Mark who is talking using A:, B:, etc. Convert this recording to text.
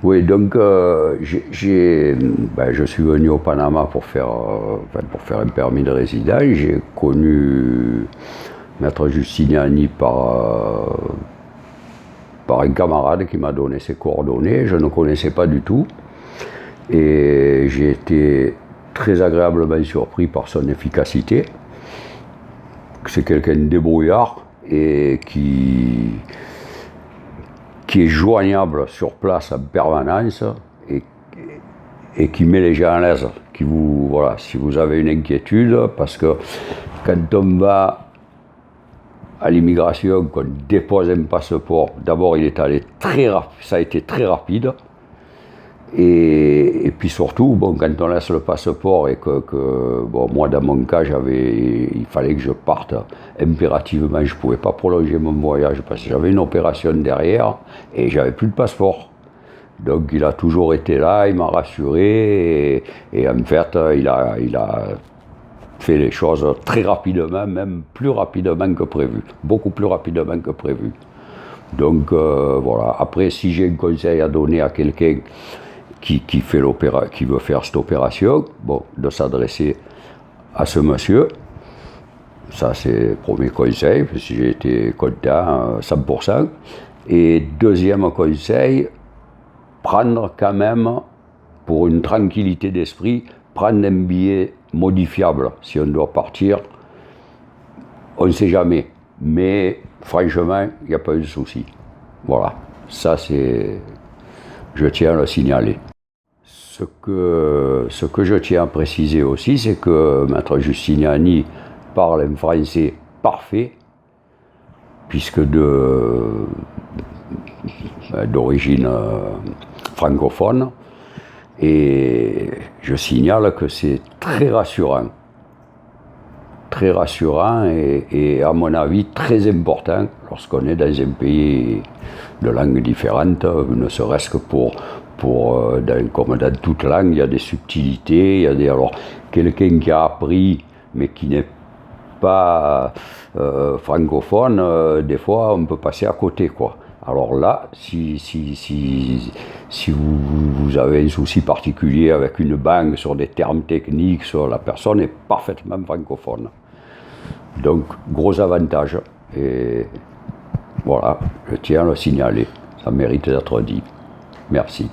A: Oui, donc je suis venu au Panama pour faire un permis de résident. J'ai connu Maître Giustiniani par un camarade qui m'a donné ses coordonnées. Je ne connaissais pas du tout. Et j'ai été très agréablement surpris par son efficacité. C'est quelqu'un de débrouillard et qui est joignable sur place en permanence et qui met les gens à l'aise. Voilà, si vous avez une inquiétude, parce que quand on va à l'immigration, qu'on dépose un passeport, d'abord ça a été très rapide. Et puis surtout, quand on laisse le passeport et moi dans mon cas, il fallait que je parte impérativement, je ne pouvais pas prolonger mon voyage parce que j'avais une opération derrière et j'avais plus de passeport. Donc il a toujours été là, il m'a rassuré et en fait il a fait les choses très rapidement, même plus rapidement que prévu, beaucoup plus rapidement que prévu. Donc voilà, après si j'ai un conseil à donner à quelqu'un qui veut faire cette opération, de s'adresser à ce monsieur. Ça, c'est le premier conseil, parce que j'ai été content 100%. Et deuxième conseil, prendre quand même, pour une tranquillité d'esprit, prendre un billet modifiable. Si on doit partir, on ne sait jamais. Mais franchement, il n'y a pas eu de souci. Voilà, ça je tiens à le signaler. Ce que je tiens à préciser aussi, c'est que Maître Giustiniani parle un français parfait, puisque d'origine francophone, et je signale que c'est très rassurant et à mon avis très important lorsqu'on est dans un pays de langue différente, ne serait-ce que comme dans toute langue, il y a des subtilités, alors quelqu'un qui a appris mais qui n'est pas francophone, des fois on peut passer à côté, quoi. Alors là, si vous avez un souci particulier avec une banque sur des termes techniques, la personne est parfaitement francophone. Donc, gros avantage. Et voilà, je tiens à le signaler. Ça mérite d'être dit. Merci.